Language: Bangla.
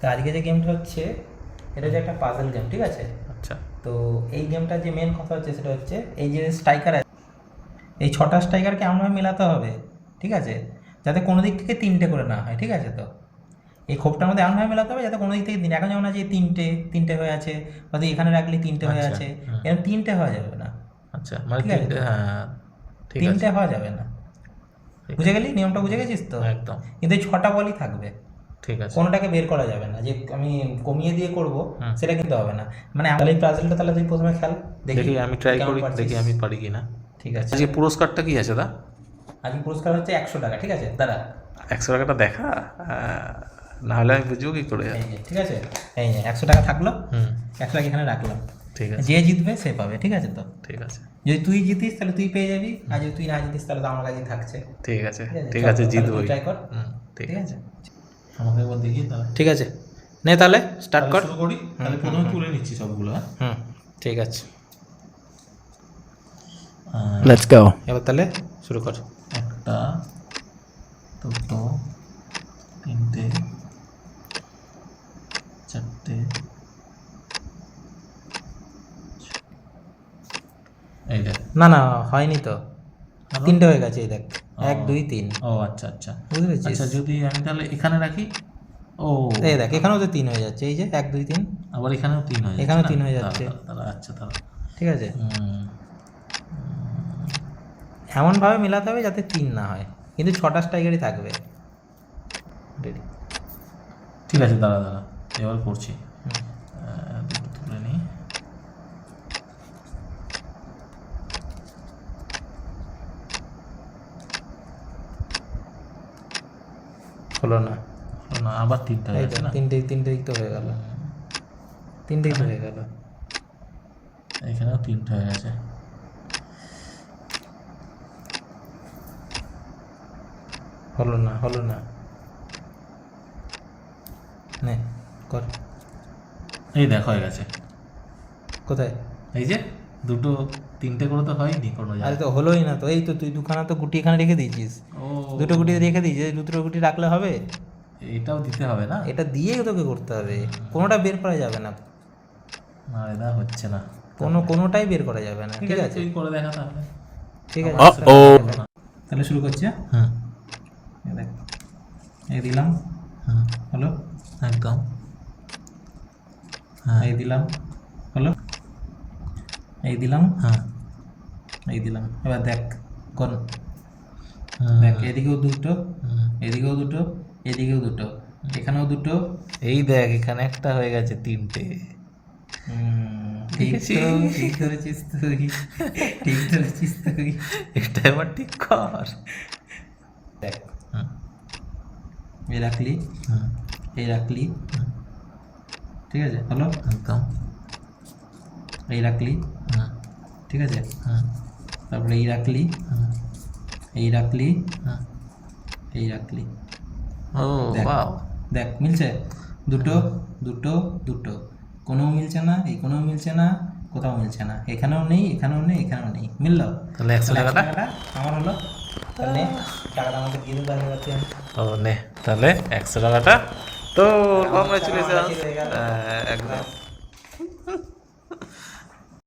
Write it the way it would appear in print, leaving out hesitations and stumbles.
তো আজকে যে গেমটা হচ্ছে এটা হচ্ছে একটা পাজল গেম, ঠিক আছে? আচ্ছা তো এই গেমটার যে মেন কথা হচ্ছে সেটা হচ্ছে এই যে স্ট্রাইকার আছে, এই 6টা স্ট্রাইকারকে এমনভাবে মেলাতে হবে, ঠিক আছে, যাতে কোনো দিক থেকে 3টে করে না হয়, ঠিক আছে? তো এই খোপটার মধ্যে এমনভাবে মেলাতে হবে যাতে কোনো দিক থেকে এখন যেমন আছে 3টে হয়ে আছে, বা তুই এখানে রাখলি 3টে হয়ে আচ্ছা আছে, হুম এরকম 3টে হওয়া যাবে না, আচ্ছা মানে ঠিক আছে? তিনটে, তো হ্যাঁ ঠিক আছে 3টে হওয়া যাবে না, ঠিক বুঝে আছে গেলি? নিয়মটা বুঝে গেছিস তো? একদম কিন্তু এই 6টা বলই থাকবে, ঠিক আছে কোনোটাকে বের করা যাবে না যে আমি কমিয়ে দিয়ে করব, হুম সেটা কিন্তু হবে না। মানে তাহলে এই পাজলটা তাহলে তুই প্রথমে খেল, দেখি দেখি আমি তুই ট্রাই কেমন করি, পারছিস। দেখি আমি পারি কি না। ঠিক আছে, আজকে পুরস্কারটা কি আছে দা? আজকে পুরস্কার হচ্ছে 100 টাকা, ঠিক আছে? দাঁড়া, 100 টাকাটা দেখা, না হলে আমি বুঝবো কি করে। এই যে ঠিক আছে, এই যে 100 টাকা থাকলো, হুম 100 টাকা এখানে রাখলাম। ঠিক আছে যে জিতবে সে পাবে, ঠিক আছে? তো ঠিক আছে যদি তুই জিতিস তাহলে তুই পেয়ে যাবি, আর যদি তুই না জিতিস তাহলে তো আমার কাছেই থাকছে, ঠিক আছে ঠিক ঠিক আছে? আছে চল, তাহলে তুই জিতবই। ট্রাই কর, হুম ঠিক ঠিক আছে আছে? আমাকে একবার দেখি তাহলে। ঠিক আছে, নে তাহলে স্টার্ট তাহলে কর। শুরু করি, তাহলে প্রথমে তুলে নিচ্ছি সবগুলো, হ্যাঁ? হুম, ঠিক আছে, আহ, লেটস গো। এবার তাহলে শুরু কর। একটা, দুটো, তিনটে, চারটে, এই দেখ। না না, হয়নি তো, 3টে হয়ে গেছে, এই দেখ, ও, 1 2 3, ও আচ্ছা আচ্ছা বুঝতে পেরেছিস? আচ্ছা, যদি আমি তাহলে এখানে রাখি, ও এই দেখ এখানেও তো 3 হয়ে যাচ্ছে, এই যে 1 2 3, আবার এখানেও 3 হয়ে যাচ্ছে এখানেও না? 3 হয়ে যাচ্ছে, তাহলে তাহলে আচ্ছা তাহলে ঠিক আছে? হুম, এমনভাবে মেলাতে হবে যাতে 3 না হয়, কিন্তু 6টা স্ট্রাইকারই থাকবে, রেডি? ঠিক আছে, দাঁড়া দাঁড়া, এবার করছি। দুটো তুলে নিই। হলো না, হলো না, আবার 3টা হয়ে এই যাচ্ছে তো না? তিনটেই তো হয়ে গেল, 3টেই তো হয়ে গেল। এখানেও 3টা হয়ে গেছে। হলো না, হলো না, নে কর। এই দেখ হয়ে গেছে। কোথায়? এই যে দুটো, 3টে করে তো হয়নি কোনো আরে জায়গায়। তো হলোই না তো, এই তো তুই দুখানা তো গুটি এখানে রেখে দিয়েছিস, ও, দুটো গুটি রেখে দিয়েছিস, এই দুটো গুটি রাখলে হবে? এটাও দিতে হবে না? এটা দিয়েই তোকে করতে হবে, কোনোটা বের করা যাবে না, না এটা হচ্ছে না। কোনোটাই বের করা যাবে না, ঠিক ঠিক আছে, আছে? তুই করে দেখা তাহলে। ঠিক আছে, আমার সেটা হলো না। তাহলে শুরু করছি, হ্যাঁ? হুম এই দেখ, এই দিলাম, হুম হলো, একদম। হ্যাঁ এই দিলাম, হলো, এই দিলাম, হ্যাঁ এই দিলাম। এবার দেখ কোন, হুম, দেখ এদিকেও দুটো, হুম। এদিকেও দুটো, এদিকেও দুটো, এখানেও দুটো। এই দেখ এখানে একটা হয়ে গেছে 3টে। ঠিক দেখেছিস? তো, ঠিক ধরেছিস তুই, ঠিক ধরেছিস তুই। এটা এবার ঠিক কর। দেখ, হুম এই রাখলি, হুম এই রাখলি, হুম, ঠিক আছে, হলো, একদম। এই রাখলি, হুম ঠিক আছে, হুম তারপরে এই রাখলি, হুম এই রাখলি, হুম। এই রাখলি। ও দেখ, বাও। দেখ মিলছে, দুটো দুটো দুটো, কোনোও মিলছে না, এই কোনোও মিলছে না, কোথাও মিলছে না, এখানেও নেই, এখানেও নেই, এখানেও নেই, মিললো? তাহলে 100 তাহলে 100 টাকাটা? টাকাটা আমার হলো, তাহলে টাকাটা আমাকে দিয়ে দেবো আগে বাড়ি। ও নে, তাহলে 100 টাকাটা তো আমার টাকা আমার কংগ্রেচুলেশন। কাছেই রয়ে গেল। একদম।